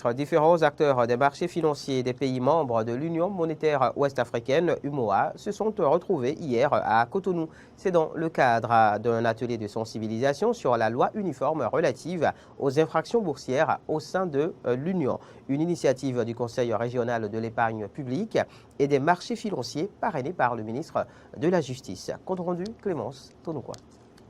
ministre, différents acteurs des marchés financiers des pays membres de l'Union monétaire ouest-africaine, UMOA, se sont retrouvés hier à Cotonou. C'est dans le cadre d'un atelier de sensibilisation sur la loi uniforme relative aux infractions boursières au sein de l'Union. Une initiative du Conseil régional de l'épargne publique et des marchés financiers parrainée par le ministre de la Justice. Compte rendu, Clémence Tonoukoua.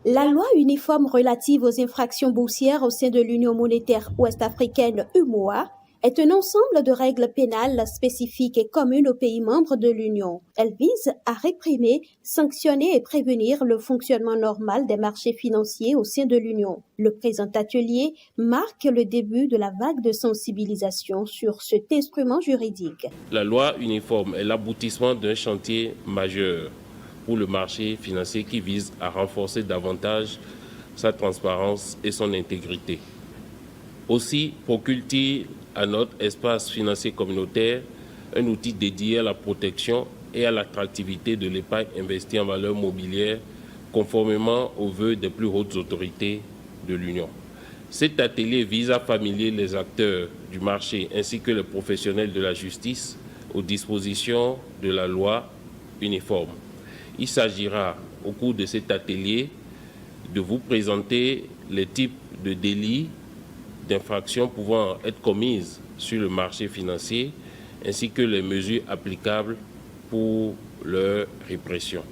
La loi uniforme relative aux infractions boursières au sein de l'Union monétaire ouest-africaine UMOA est un ensemble de règles pénales spécifiques et communes aux pays membres de l'Union. Elle vise à réprimer, sanctionner et prévenir le fonctionnement normal des marchés financiers au sein de l'Union. Le présent atelier marque le début de la vague de sensibilisation sur cet instrument juridique. La loi uniforme est l'aboutissement d'un chantier majeur pour le marché financier qui vise à renforcer davantage sa transparence et son intégrité. Aussi procure-t-il à notre espace financier communautaire un outil dédié à la protection et à l'attractivité de l'épargne investie en valeurs mobilières conformément aux vœux des plus hautes autorités de l'Union. Cet atelier vise à familier les acteurs du marché ainsi que les professionnels de la justice aux dispositions de la loi uniforme. Il s'agira, au cours de cet atelier, de vous présenter les types de délits, d'infractions pouvant être commises sur le marché financier, ainsi que les mesures applicables pour leur répression.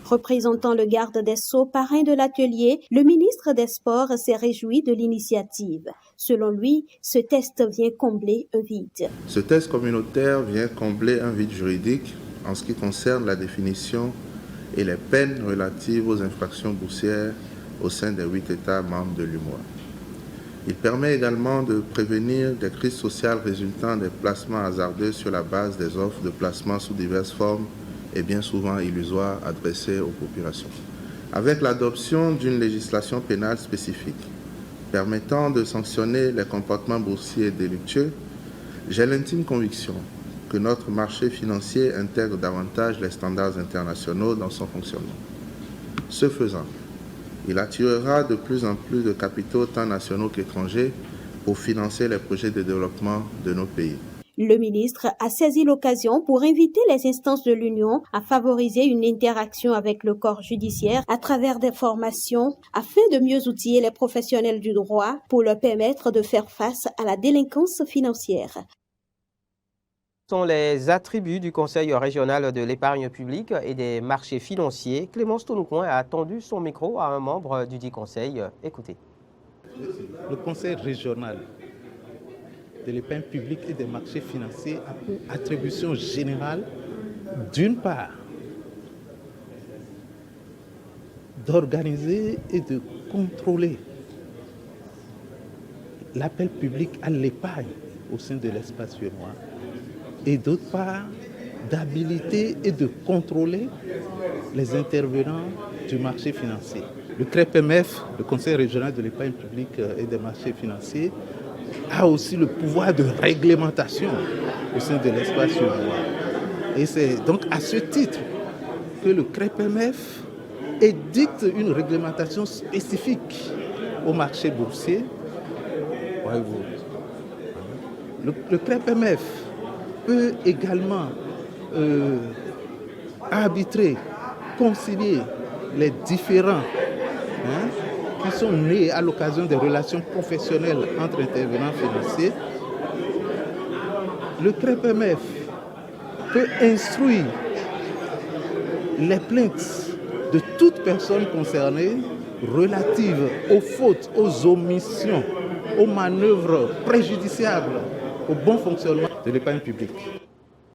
Représentant le garde des Sceaux, parrain de l'atelier, le ministre des Sports s'est réjoui de l'initiative. Selon lui, ce test vient combler un vide. Ce test communautaire vient combler un vide juridique en ce qui concerne la définition et les peines relatives aux infractions boursières au sein des 8 États membres de l'UMOA. Il permet également de prévenir des crises sociales résultant des placements hasardeux sur la base des offres de placement sous diverses formes et bien souvent illusoires adressées aux populations. Avec l'adoption d'une législation pénale spécifique permettant de sanctionner les comportements boursiers délictueux, j'ai l'intime conviction que notre marché financier intègre davantage les standards internationaux dans son fonctionnement. Ce faisant, il attirera de plus en plus de capitaux tant nationaux qu'étrangers pour financer les projets de développement de nos pays. Le ministre a saisi l'occasion pour inviter les instances de l'Union à favoriser une interaction avec le corps judiciaire à travers des formations afin de mieux outiller les professionnels du droit pour leur permettre de faire face à la délinquance financière. Sont les attributs du Conseil régional de l'épargne publique et des marchés financiers. Clémence Tonoukoua a tendu son micro à un membre du dit conseil. Écoutez. Le Conseil régional de l'épargne publique et des marchés financiers a pour attribution générale, d'une part, d'organiser et de contrôler l'appel public à l'épargne au sein de l'espace UMOA, et d'autre part, d'habiliter et de contrôler les intervenants du marché financier. Le CREPMF, le Conseil régional de l'épargne publique et des marchés financiers, a aussi le pouvoir de réglementation au sein de l'espace UMOA. Et c'est donc à ce titre que le CREPMF édicte une réglementation spécifique au marché boursier. Le CREPMF peut également arbitrer, concilier les différends qui sont nés à l'occasion des relations professionnelles entre intervenants financiers. Le CREPMF peut instruire les plaintes de toute personne concernée relatives aux fautes, aux omissions, aux manœuvres préjudiciables au bon fonctionnement de l'épargne publique.